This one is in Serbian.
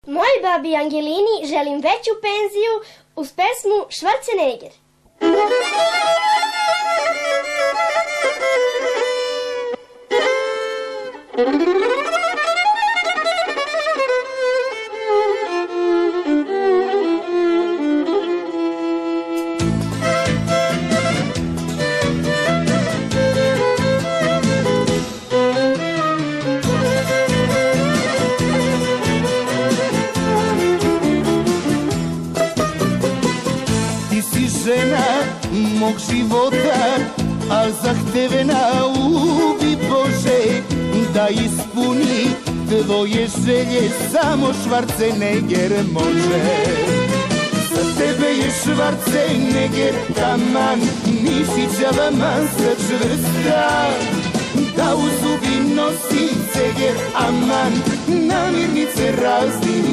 Moj babi Angelini želim veću penziju uz pesmu Schwarzenegger. Žena mog života, al zahtevena ubi Bože, da ispuni tvoje želje samo Schwarzenegger može. Za tebe je Schwarzenegger taman, mišićava masa čvrsta, da u zubi nosi ceger, aman, namirnice razni